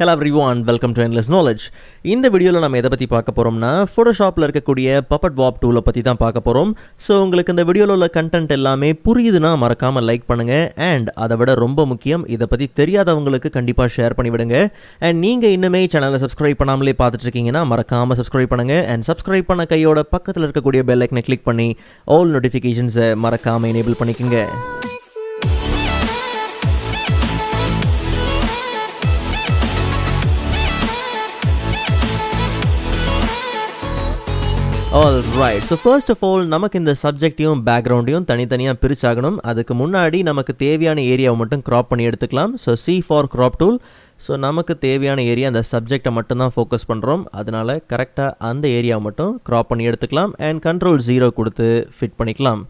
Hello everyone, welcome to Endless Knowledge. இந்த வீடியோவில் நம்ம எதை பற்றி பார்க்க போகிறோம்னா ஃபோட்டோஷாப்பில் இருக்கக்கூடிய பப்பட் வாப் டூலை பற்றி தான் பார்க்க போகிறோம். ஸோ உங்களுக்கு இந்த வீடியோவில் உள்ள கண்டென்ட் எல்லாமே புரியுதுன்னா மறக்காமல் லைக் பண்ணுங்கள். அண்ட் அதை விட ரொம்ப முக்கியம், இதை பற்றி தெரியாதவங்களுக்கு கண்டிப்பாக ஷேர் பண்ணிவிடுங்க. அண்ட் நீங்கள் இன்னுமே சேனலை சப்ஸ்கிரைப் பண்ணாமலே பார்த்துட்டு இருக்கீங்கன்னா மறக்காமல் சப்ஸ்கிரைப் பண்ணுங்கள். அண்ட் சப்ஸ்கிரைப் பண்ண கையோட பக்கத்தில் இருக்கக்கூடிய பெல் ஐக்கனை கிளிக் பண்ணி ஆல் நோட்டிஃபிகேஷன்ஸை மறக்காமல் எனேபிள் பண்ணிக்கோங்க. Alright, so first of all நமக்கு இந்த சப்ஜெக்டையும் பேக்ரவுண்டையும் தனித்தனியாக பிரிச்சாகணும். அதுக்கு முன்னாடி நமக்கு தேவையான ஏரியாவை மட்டும் க்ராப் பண்ணி எடுத்துக்கலாம். So C for crop tool. So நமக்கு தேவையான ஏரியா அந்த சப்ஜெக்டை மட்டும்தான் ஃபோக்கஸ் பண்ணுறோம். அதனால் கரெக்டாக அந்த ஏரியாவை மட்டும் க்ராப் பண்ணி எடுத்துக்கலாம். அண்ட் Ctrl+0 கொடுத்து ஃபிட் பண்ணிக்கலாம்.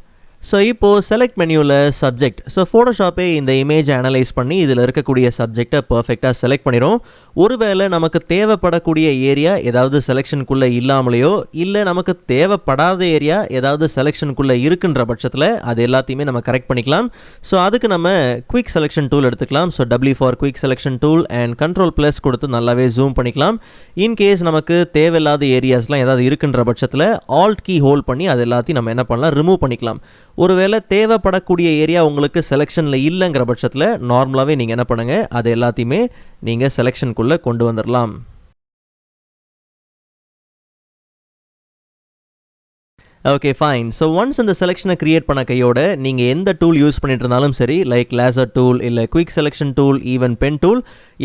ஸோ இப்போது செலக்ட் மெனியூவில் சப்ஜெக்ட். ஸோ ஃபோட்டோஷாப்பே இந்த இமேஜை அனலைஸ் பண்ணி இதில் இருக்கக்கூடிய சப்ஜெக்டை பர்ஃபெக்டாக செலக்ட் பண்ணிடும். ஒருவேளை நமக்கு தேவைப்படக்கூடிய ஏரியா ஏதாவது செலெக்ஷனுக்குள்ளே இல்லாமலையோ இல்லை நமக்கு தேவைப்படாத ஏரியா ஏதாவது செலெக்ஷனுக்குள்ளே இருக்குன்ற பட்சத்தில் அது எல்லாத்தையுமே நம்ம கரெக்ட் பண்ணிக்கலாம். ஸோ அதுக்கு நம்ம குயிக் செலெக்ஷன் டூல் எடுத்துக்கலாம். So W for quick selection tool and Ctrl+ கொடுத்து நல்லாவே ஜூம் பண்ணிக்கலாம். இன்கேஸ் நமக்கு தேவையில்லாத ஏரியாஸ்லாம் ஏதாவது இருக்குன்ற பட்சத்தில் Alt கீ ஹோல்ட் பண்ணி அது எல்லாத்தையும் நம்ம என்ன பண்ணலாம், ரிமூவ் பண்ணிக்கலாம். ஒருவேளை தேவைப்படக்கூடிய ஏரியா உங்களுக்கு செலெக்ஷனில் இல்லைங்கிற பட்சத்தில் நார்மலாகவே நீங்கள் என்ன பண்ணுங்கள், அது எல்லாத்தையுமே நீங்கள் செலெக்ஷனுக்குள்ளே கொண்டு வந்துடலாம். Okay fine. ஸோ ஒன்ஸ் இந்த செலெக்ஷனை க்ரியேட் பண்ண கையோட நீங்கள் எந்த டூல் யூஸ் பண்ணிட்டு இருந்தாலும் சரி, லைக் லேசர் டூல் இல்லை quick selection tool, even pen tool,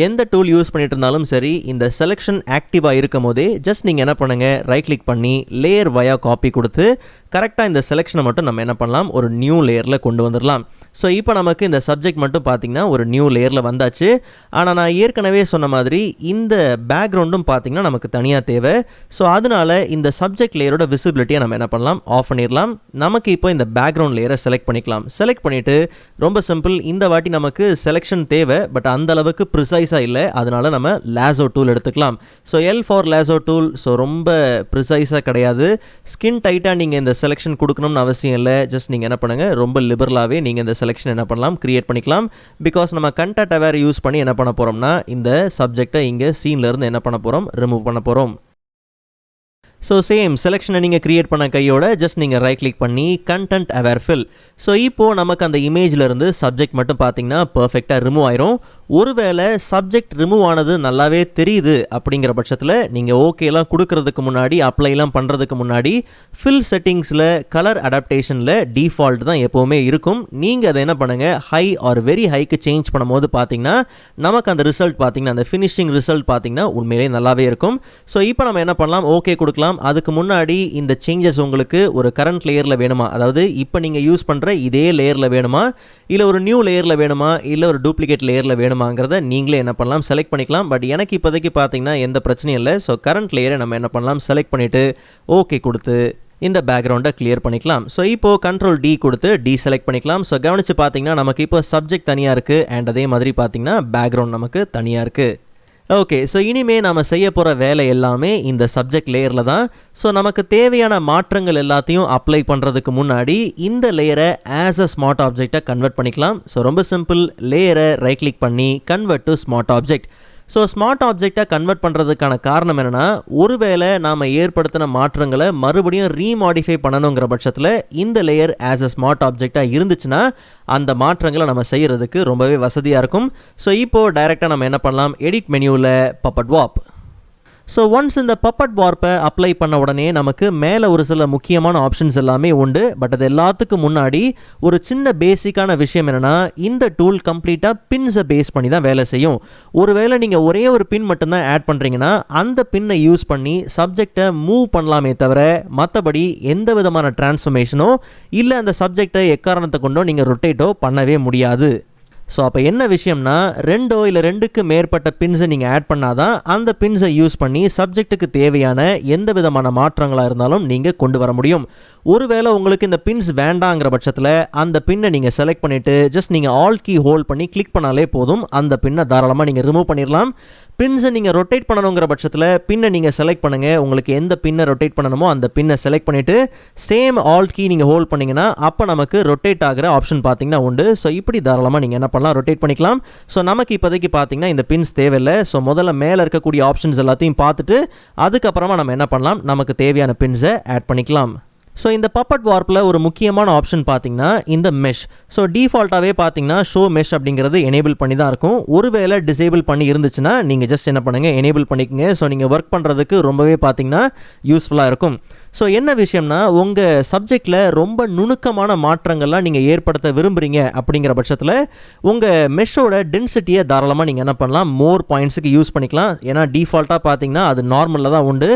எந்த டூல் யூஸ் பண்ணிட்டு இருந்தாலும் சரி, இந்த செலெக்ஷன் ஆக்டிவாக இருக்கும் போதே ஜஸ்ட் நீங்கள் என்ன பண்ணுங்கள், ரைட் கிளிக் பண்ணி லேயர் வயா காப்பி கொடுத்து கரெக்டாக இந்த செலெக்ஷனை மட்டும் நம்ம என்ன பண்ணலாம், ஒரு நியூ லேயரில் கொண்டு வந்துடலாம். ஸோ இப்போ நமக்கு இந்த சப்ஜெக்ட் மட்டும் பார்த்திங்கன்னா ஒரு நியூ லேயரில் வந்தாச்சு. ஆனால் நான் ஏற்கனவே சொன்ன மாதிரி இந்த பேக்ரவுண்டும் பார்த்திங்கன்னா நமக்கு தனியாக தேவை. ஸோ அதனால் இந்த சப்ஜெக்ட் லேயரோட விசிபிலிட்டியை நம்ம என்ன பண்ணலாம், ஆஃப் பண்ணிடலாம். நமக்கு இப்போ இந்த பேக்ரவுண்ட் லேயரை செலக்ட் பண்ணிக்கலாம். செலக்ட் பண்ணிவிட்டு ரொம்ப சிம்பிள், இந்த வாட்டி நமக்கு செலெக்ஷன் தேவை, பட் அந்த அளவுக்கு ப்ரிசைஸாக இல்லை. அதனால் நம்ம லேசோ டூல் எடுத்துக்கலாம். So L for lasso tool. So ரொம்ப ப்ரிசைஸாக கிடையாது, ஸ்கின் டைட்டாக நீங்கள் இந்த செலெக்ஷன் கொடுக்கணும்னு அவசியம் இல்லை. ஜஸ்ட் நீங்கள் என்ன பண்ணுங்கள், ரொம்ப லிபரலாகவே நீங்கள் இந்த செலெக்ஷன் என்ன பண்ணலாம், கிரியேட் பண்ணிக்கலாம். பிகாஸ் நம்ம கண்டென்ட் அவேர் யூஸ் பண்ணி என்ன பண்ண போகிறோம்னா இந்த சப்ஜெக்டை இங்கே சீன்லேருந்து என்ன பண்ண போகிறோம், ரிமூவ் பண்ண போகிறோம். ஸோ சேம் செலெக்ஷனை நீங்கள் க்ரியேட் பண்ண கையோட ஜஸ்ட் நீங்கள் ரைட் கிளிக் பண்ணி கண்டென்ட் அவேர் ஃபில். ஸோ இப்போது நமக்கு அந்த இமேஜிலேருந்து சப்ஜெக்ட் மட்டும் பார்த்திங்கன்னா பர்ஃபெக்டாக ரிமூவ் ஆயிரும். ஒருவேளை சப்ஜெக்ட் ரிமூவ் ஆனது நல்லாவே தெரியுது அப்படிங்கிற பட்சத்தில் நீங்கள் ஓகேலாம் கொடுக்கறதுக்கு முன்னாடி, அப்ளைலாம் பண்ணுறதுக்கு முன்னாடி ஃபில் செட்டிங்ஸில் கலர் அடாப்டேஷனில் டிஃபால்ட் தான் எப்போவுமே இருக்கும். நீங்கள் அதை என்ன பண்ணுங்கள், high are very haiku change பண்ணும்போது பார்த்திங்கன்னா நமக்கு அந்த ரிசல்ட் பார்த்திங்கன்னா அந்த ஃபினிஷிங் ரிசல்ட் பார்த்திங்கன்னா உண்மையிலே நல்லாவே இருக்கும். ஸோ இப்போ நம்ம என்ன பண்ணலாம், ஓகே கொடுக்கலாம். அதுக்கு முன்னாடி இந்த சேஞ்சஸ் உங்களுக்கு ஒரு கரண்ட் லேயரில் வேணுமா, அதாவது இப்போ நீங்கள் யூஸ் பண்ணுற இதே லேயரில் வேணுமா, இல்லை ஒரு நியூ லேயரில் வேணுமா, இல்லை ஒரு டூப்ளிகேட் லேயரில் வேணுமாங்கிறத நீங்களே என்ன பண்ணலாம், செலக்ட் பண்ணிக்கலாம். பட் எனக்கு இப்போதைக்கு பார்த்தீங்கன்னா எந்த பிரச்சனையும் இல்லை. ஸோ கரண்ட் லேயரை நம்ம என்ன பண்ணலாம், செலக்ட் பண்ணிவிட்டு ஓகே கொடுத்து இந்த பேக்ரவுண்டை கிளியர் பண்ணிக்கலாம். ஸோ இப்போது Ctrl+D கொடுத்து டீசெலக்ட் பண்ணிக்கலாம். ஸோ கவனித்து பார்த்தீங்கன்னா நமக்கு இப்போ சப்ஜெக்ட் தனியாக இருக்குது அண்ட் அதே மாதிரி பார்த்தீங்கன்னா பேக்ரவுண்ட் நமக்கு தனியாக இருக்குது. ஓகே, ஸோ இனிமேல் நம்ம செய்ய போகிற வேலை எல்லாமே இந்த சப்ஜெக்ட் லேயரில் தான். ஸோ நமக்கு தேவையான மாற்றங்கள் எல்லாத்தையும் அப்ளை பண்ணுறதுக்கு முன்னாடி இந்த லேயரை ஆஸ் அ ஸ்மார்ட் ஆப்ஜெக்டை கன்வெர்ட் பண்ணிக்கலாம். ஸோ ரொம்ப சிம்பிள், லேயரை ரைட் கிளிக் பண்ணி convert to smart object. So smart ஆப்ஜெக்டை கன்வெர்ட் பண்ணுறதுக்கான காரணம் என்னென்னா, ஒருவேளை நாம் ஏற்படுத்தின மாற்றங்களை மறுபடியும் ரீமாடிஃபை பண்ணணுங்கிற பட்சத்தில் இந்த லேயர் ஆஸ் அ ஸ்மார்ட் ஆப்ஜெக்டாக இருந்துச்சுன்னா அந்த மாற்றங்களை நம்ம செய்கிறதுக்கு ரொம்பவே வசதியாக இருக்கும். ஸோ இப்போது டைரெக்டாக நம்ம என்ன பண்ணலாம், எடிட் மெனியூவில் பப்பட் வார்ப். ஸோ ஒன்ஸ் இந்த பப்பட் வார்ப்பை அப்ளை பண்ண உடனே நமக்கு மேலே ஒரு சில முக்கியமான ஆப்ஷன்ஸ் எல்லாமே உண்டு. பட் அது எல்லாத்துக்கும் முன்னாடி ஒரு சின்ன பேசிக்கான விஷயம் என்னென்னா, இந்த டூல் கம்ப்ளீட்டாக பின்ஸை பேஸ் பண்ணி தான் வேலை செய்யும். ஒருவேளை நீங்கள் ஒரே ஒரு பின் மட்டும்தான் ஆட் பண்ணுறீங்கன்னா அந்த பின்னை யூஸ் பண்ணி சப்ஜெக்டை மூவ் பண்ணலாமே தவிர மற்றபடி எந்த விதமான டிரான்ஸ்ஃபர்மேஷனோ இல்லை அந்த சப்ஜெக்டை எக்காரணத்தை கொண்டோ நீங்கள் ரொட்டேட்டோ பண்ணவே முடியாது. ஸோ அப்போ என்ன விஷயம்னா, ரெண்டோ இல்லை ரெண்டுக்கு மேற்பட்ட பின்ஸை நீங்கள் ஆட் பண்ணாதான் அந்த பின்ஸை யூஸ் பண்ணி சப்ஜெக்ட்டுக்கு தேவையான எந்த விதமான மாற்றங்களாக இருந்தாலும் நீங்கள் கொண்டு வர முடியும். ஒருவேளை உங்களுக்கு இந்த பின்ஸ் வேண்டாங்கிற பட்சத்தில் அந்த பின்னை நீங்கள் செலக்ட் பண்ணிவிட்டு ஜஸ்ட் நீங்கள் ஆல் கீ ஹோல்ட் பண்ணி கிளிக் பண்ணாலே போதும், அந்த பின்னை தாராளமாக நீங்கள் ரிமூவ் பண்ணிடலாம். பின்ஸை நீங்கள் ரொட்டேட் பண்ணணுங்கிற பட்சத்தில் பின்னை நீங்கள் செலக்ட் பண்ணுங்கள். உங்களுக்கு எந்த பின்னை ரொட்டேட் பண்ணணுமோ அந்த பின்னை செலக்ட் பண்ணிவிட்டு சேம் ஆல்ட் கீ நீங்கள் ஹோல்ட் பண்ணிங்கன்னா அப்போ நமக்கு ரொட்டேட் ஆகிற ஆப்ஷன் பார்த்தீங்கன்னா உண்டு. ஸோ இப்படி தாராளமாக நீங்கள் என்ன பண்ணலாம், ரொட்டேட் பண்ணிக்கலாம். ஸோ நமக்கு இப்போதைக்கு பார்த்தீங்கன்னா இந்த பின்ஸ் தேவையில்லை. ஸோ முதல்ல மேலே இருக்கக்கூடிய ஆப்ஷன்ஸ் எல்லாத்தையும் பார்த்துட்டு அதுக்கப்புறமா நம்ம என்ன பண்ணலாம், நமக்கு தேவையான பின்ஸை ஆட் பண்ணிக்கலாம். ஸோ இந்த பப்பட் வார்ப்பில் ஒரு முக்கியமான ஆப்ஷன் பார்த்தீங்கன்னா இந்த மெஷ். ஸோ டிஃபால்ட்டாகவே பார்த்தீங்கன்னா ஷோ மெஷ் அப்படிங்கிறது எனேபிள் பண்ணி தான் இருக்கும். ஒருவேளை டிசேபிள் பண்ணி இருந்துச்சுன்னா நீங்கள் ஜஸ்ட் என்ன பண்ணுங்கள், எனேபிள் பண்ணிக்கங்க. ஸோ நீங்கள் ஒர்க் பண்ணுறதுக்கு ரொம்பவே பார்த்தீங்கன்னா யூஸ்ஃபுல்லாக இருக்கும். ஸோ என்ன விஷயம்னா, உங்கள் சப்ஜெக்டில் ரொம்ப நுணுக்கமான மாற்றங்கள்லாம் நீங்கள் ஏற்படுத்த விரும்புகிறீங்க அப்படிங்கிற பட்சத்தில் உங்கள் மெஷ்ஷோட டென்சிட்டியை தாராளமாக நீங்கள் என்ன பண்ணலாம், மோர் பாயிண்ட்ஸுக்கு யூஸ் பண்ணிக்கலாம். ஏன்னா டிஃபால்ட்டாக பார்த்தீங்கன்னா அது நார்மலில் தான் உண்டு.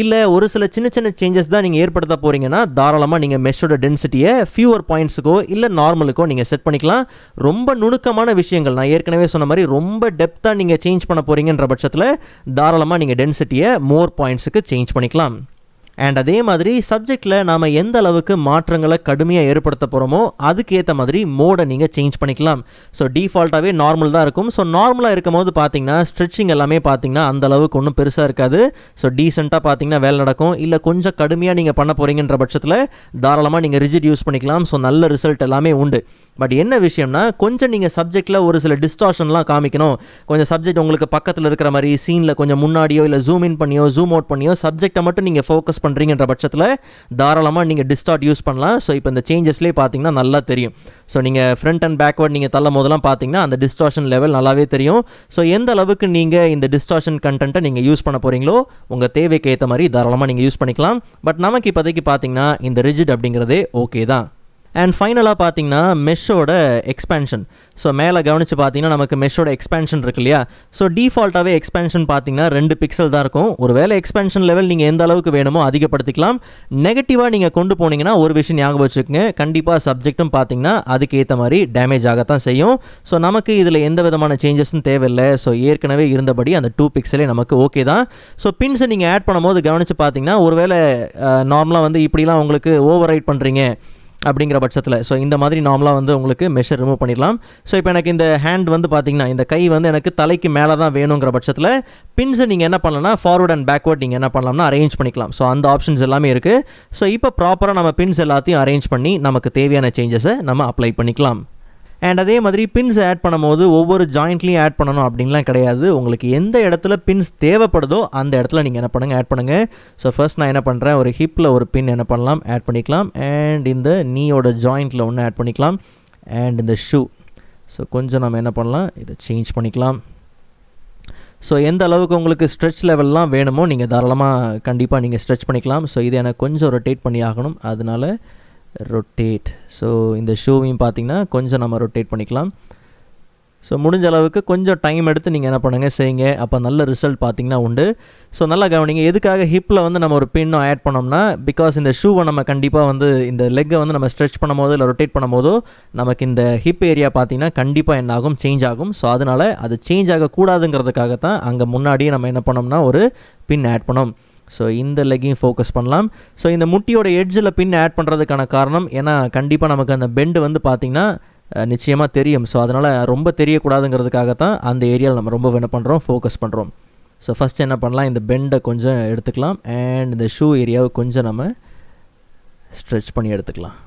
இல்லை ஒரு சில சின்ன சின்ன சேஞ்சஸ் தான் நீங்கள் ஏற்படுத்த போகிறீங்கன்னா தாராளமாக நீங்கள் மெஷ்ஷோட டென்சிட்டியை ஃபியூவர் பாயிண்ட்ஸுக்கோ இல்லை நார்மலுக்கோ நீங்கள் செட் பண்ணிக்கலாம். ரொம்ப நுணுக்கமான விஷயங்கள், நான் ஏற்கனவே சொன்ன மாதிரி ரொம்ப டெப்த்தாக நீங்கள் சேஞ்ச் பண்ண போகிறீங்கன்ற பட்சத்தில் தாராளமாக நீங்கள் டென்சிட்டியை மோர் பாயிண்ட்ஸுக்கு சேஞ்ச் பண்ணிக்கலாம். அண்ட் அதே மாதிரி சப்ஜெக்டில் நாம் எந்த அளவுக்கு மாற்றங்களை கடுமையாக ஏற்படுத்த போகிறோமோ அதுக்கேற்ற மாதிரி மோடை நீங்கள் சேஞ்ச் பண்ணிக்கலாம். ஸோ டிஃபால்ட்டாகவே நார்மல் தான் இருக்கும். ஸோ நார்மலாக இருக்கும் போது பார்த்தீங்கன்னா ஸ்ட்ரெச்சிங் எல்லாமே பார்த்தீங்கன்னா அந்த அளவுக்கு ஒன்றும் பெருசாக இருக்காது. ஸோ டீசெண்டாக பார்த்தீங்கன்னா வேலை நடக்கும். இல்லை கொஞ்சம் கடுமையாக நீங்கள் பண்ண போகிறீங்கன்ற பட்சத்தில் தாராளமாக நீங்கள் ரிஜிட் யூஸ் பண்ணிக்கலாம். ஸோ நல்ல ரிசல்ட் எல்லாமே உண்டு. பட் என்ன விஷயம்னா, கொஞ்சம் நீங்கள் சப்ஜெக்டில் ஒரு சில டிஸ்டார்ஷன்லாம் காமிக்கணும், கொஞ்சம் சப்ஜெக்ட் உங்களுக்கு பக்கத்தில் இருக்கிற மாதிரி சீனில் கொஞ்சம் முன்னாடியோ இல்லை ஜூம் இன் பண்ணியோ ஜூம் அவுட் பண்ணியோ சப்ஜெக்டை மட்டும் நீங்கள் ஃபோக்கஸ் பண்ணுறீங்கன்ற பட்சத்தில் தாராளமாக நீங்கள் டிஸ்டார்ட் யூஸ் பண்ணலாம். ஸோ இப்போ இந்த சேஞ்சஸ்லேயே பார்த்தீங்கன்னா நல்லா தெரியும். ஸோ நீங்கள் ஃப்ரண்ட் அண்ட் பேக்வர்ட் நீங்கள் தள்ளும் போதெல்லாம் பார்த்தீங்கன்னா அந்த டிஸ்டார்ஷன் லெவல் நல்லாவே தெரியும். ஸோ எந்த அளவுக்கு நீங்கள் இந்த டிஸ்டார்ஷன் கண்டென்ட்டை நீங்கள் யூஸ் பண்ண போகிறீங்களோ உங்கள் தேவைக்கு ஏற்ற மாதிரி தாராளமாக நீங்கள் யூஸ் பண்ணிக்கலாம். பட் நமக்கு இப்போதைக்கு பார்த்தீங்கன்னா இந்த ரிஜிட் அப்படிங்கிறதே ஓகே தான். அண்ட் ஃபைனலாக பார்த்தீங்கன்னா மெஷ்ஷோட எக்ஸ்பேன்ஷன். ஸோ மேலே கவனித்து பார்த்தீங்கன்னா நமக்கு மெஷ்ஷோட எக்ஸ்பேன்ஷன் இருக்கு இல்லையா. ஸோ டிஃபால்ட்டாகவே எக்ஸ்பேன்ஷன் பார்த்தீங்கன்னா 2 பிக்சல் தான் இருக்கும். ஒருவேளை எக்ஸ்பேன்ஷன் லெவல் நீங்கள் எந்த அளவுக்கு வேணுமோ அதிகப்படுத்திக்கலாம். நெகட்டிவாக நீங்கள் கொண்டு போனீங்கன்னா ஒரு விஷயம் ஞாபகம் வச்சுக்கோங்க, கண்டிப்பாக சப்ஜெக்ட்டும் பார்த்தீங்கன்னா அதுக்கு ஏற்ற மாதிரி டேமேஜ் ஆகத்தான் செய்யும். ஸோ நமக்கு இதில் எந்த விதமான சேஞ்சஸும் தேவையில்லை. ஸோ ஏற்கனவே இருந்தபடி அந்த 2 பிக்சலே நமக்கு ஓகே தான். ஸோ பின்ஸை நீங்கள் ஆட் பண்ணும்போது கவனித்து பார்த்தீங்கன்னா ஒருவேளை நார்மலாக வந்து இப்படிலாம் உங்களுக்கு ஓவர் ரைட் பண்ணுறீங்க அப்படிங்கிற பட்சத்தில் ஸோ இந்த மாதிரி நார்மலாக வந்து உங்களுக்கு மெஷர் ரிமூவ் பண்ணிடலாம். ஸோ இப்போ எனக்கு இந்த ஹேண்ட் வந்து பார்த்தீங்கன்னா இந்த கை வந்து எனக்கு தலைக்கு மேலே தான் வேணுங்கிற பட்சத்தில் பின்ஸை நீங்கள் என்ன பண்ணலாம்னா ஃபார்வர்ட் அண்ட் பேக்வர்ட் நீங்கள் என்ன பண்ணலாம்னா அரேஞ்ச் பண்ணிக்கலாம். ஸோ அந்த ஆப்ஷன்ஸ் எல்லாமே இருக்குது. ஸோ இப்போ ப்ராப்பராக நம்ம பின்ஸ் எல்லாத்தையும் அரேஞ்ச் பண்ணி நமக்கு தேவையான சேஞ்சஸை நம்ம அப்ளை பண்ணிக்கலாம். அண்ட் அதே மாதிரி பின்ஸ் ஆட் பண்ணும்போது ஒவ்வொரு ஜாயிண்ட்லையும் ஆட் பண்ணணும் அப்படின்லாம் கிடையாது. உங்களுக்கு எந்த இடத்துல பின்ஸ் தேவைப்படுதோ அந்த இடத்துல நீங்கள் என்ன பண்ணுங்கள், ஆட் பண்ணுங்கள். ஸோ ஃபர்ஸ்ட் நான் என்ன பண்ணுறேன், ஒரு ஹிப்பில் ஒரு பின் என்ன பண்ணலாம், ஆட் பண்ணிக்கலாம். அண்ட் இந்த நீயோட ஜாயிண்ட்டில் ஒன்று ஆட் பண்ணிக்கலாம். அண்ட் இந்த ஷூ ஸோ கொஞ்சம் நம்ம என்ன பண்ணலாம், இதை சேஞ்ச் பண்ணிக்கலாம். ஸோ எந்த அளவுக்கு உங்களுக்கு ஸ்ட்ரெச் லெவல்லாம் வேணுமோ நீங்கள் தாராளமாக கண்டிப்பாக நீங்கள் ஸ்ட்ரெச் பண்ணிக்கலாம். ஸோ இது எனக்கு கொஞ்சம் ரொட்டேட் பண்ணி ஆகணும், அதனால ரொட்டேட். ஸோ இந்த ஷூவையும் பார்த்திங்கன்னா கொஞ்சம் நம்ம ரொட்டேட் பண்ணிக்கலாம். ஸோ முடிஞ்ச அளவுக்கு கொஞ்சம் டைம் எடுத்து நீங்கள் என்ன பண்ணுங்கள் செய்யுங்க, அப்போ நல்ல ரிசல்ட் பார்த்திங்கன்னா உண்டு. ஸோ நல்லா கவனிங்க, எதுக்காக ஹிப்பில் வந்து நம்ம ஒரு பின்னும் ஆட் பண்ணோம்னா, பிகாஸ் இந்த ஷூவை நம்ம கண்டிப்பாக வந்து இந்த லெக்கை வந்து நம்ம ஸ்ட்ரெச் பண்ணும் போதோ இல்லை ரொட்டேட் பண்ணும் போதோ நமக்கு இந்த ஹிப் ஏரியா பார்த்திங்கன்னா கண்டிப்பாக என்ன ஆகும், சேஞ்ச் ஆகும். ஸோ அதனால் அது சேஞ்ச் ஆகக்கூடாதுங்கிறதுக்காக தான் அங்கே முன்னாடியே நம்ம என்ன பண்ணோம்னா ஒரு பின் ஆட் பண்ணோம். ஸோ இந்த லெக்கையும் ஃபோக்கஸ் பண்ணலாம். ஸோ இந்த முட்டியோட எட்ஜில் பின் ஆட் பண்ணுறதுக்கான காரணம், ஏன்னா கண்டிப்பாக நமக்கு அந்த பெண்டு வந்து பார்த்திங்கன்னா நிச்சயமாக தெரியும். ஸோ அதனால் ரொம்ப தெரியக்கூடாதுங்கிறதுக்காக தான் அந்த ஏரியாவில் நம்ம ரொம்ப என்ன பண்ணுறோம், ஃபோக்கஸ் பண்ணுறோம். ஸோ ஃபஸ்ட் என்ன பண்ணலாம், இந்த பெண்டை கொஞ்சம் எடுத்துக்கலாம். அண்ட் இந்த ஷூ ஏரியாவை கொஞ்சம் நம்ம ஸ்ட்ரெச் பண்ணி எடுத்துக்கலாம்.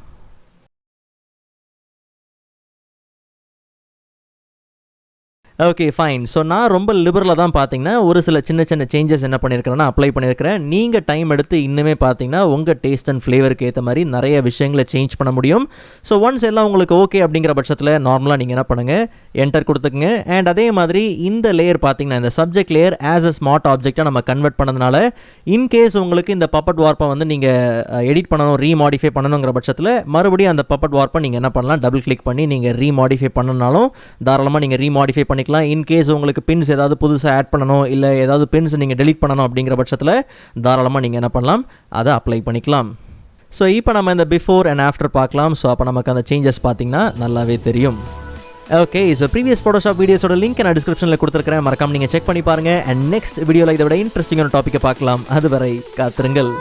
Okay fine. ஸோ நான் ரொம்ப லிபரலாக தான் பார்த்தீங்கன்னா ஒரு சில சின்ன சின்ன சேஞ்சஸ் என்ன பண்ணியிருக்கிறேன்னா அப்ளை பண்ணியிருக்கிறேன். நீங்கள் டைம் எடுத்து இன்னுமே பார்த்தீங்கன்னா உங்கள் டேஸ்ட் அண்ட் ஃப்ளேவருக்கு ஏற்ற மாதிரி நிறைய விஷயங்களை சேஞ்ச் பண்ண முடியும். ஸோ ஒன்ஸ் எல்லாம் உங்களுக்கு ஓகே அப்படிங்கிற பட்சத்தில் நார்மலாக நீங்கள் என்ன பண்ணுங்கள், என்டர் கொடுத்துக்குங்க. அண்ட் அதே மாதிரி இந்த லேயர் பார்த்தீங்கன்னா இந்த subject layer as a smart ஆப்ஜெக்டாக நம்ம கன்வெர்ட் பண்ணதுனால இன்கேஸ் உங்களுக்கு இந்த பப்பட் வார்ப்பை வந்து நீங்கள் எடிட் பண்ணணும், ரீமாடிஃபை பண்ணணுங்கிற பட்சத்தில் மறுபடியும் அந்த பப்பட் வார்ப்பை நீங்கள் என்ன பண்ணலாம், டபுள் கிளிக் பண்ணி நீங்கள் ரீமாடிஃபை பண்ணனாலும் தாராளமாக நீங்கள் ரீமாடிஃபை பண்ணி இன்கேஸ் உங்களுக்கு பின்ஸ் ஏதாவது புதுசாக ஆட் பண்ணணும் இல்லை ஏதாவது பின்ஸ் நீங்கள் டெலீட் பண்ணணும் அப்படிங்கிற பட்சத்தில் தாராளமாக நீங்கள் என்ன பண்ணலாம், அதை அப்ளை பண்ணிக்கலாம். ஸோ இப்போ நம்ம இந்த பிஃபோர் அண்ட் ஆஃப்டர் பார்க்கலாம். ஸோ அப்போ நமக்கு அந்த சேஞ்சஸ் பார்த்தீங்கன்னா நல்லாவே தெரியும். ஓகே, ஸோ ப்ரீவியஸ் ஃபோட்டோஷாப் வீடியோஸோட லிங்க் நான் டிஸ்கிரிப்ஷனில் கொடுத்துருக்கிறேன், மறக்காம நீங்கள் செக் பண்ணி பாருங்கள். அண்ட் நெக்ஸ்ட் வீடியோவில் இதை விட இன்ட்ரெஸ்டிங்கான டாப்பிக்கை பார்க்கலாம். அதுவரை காத்திருங்கள்.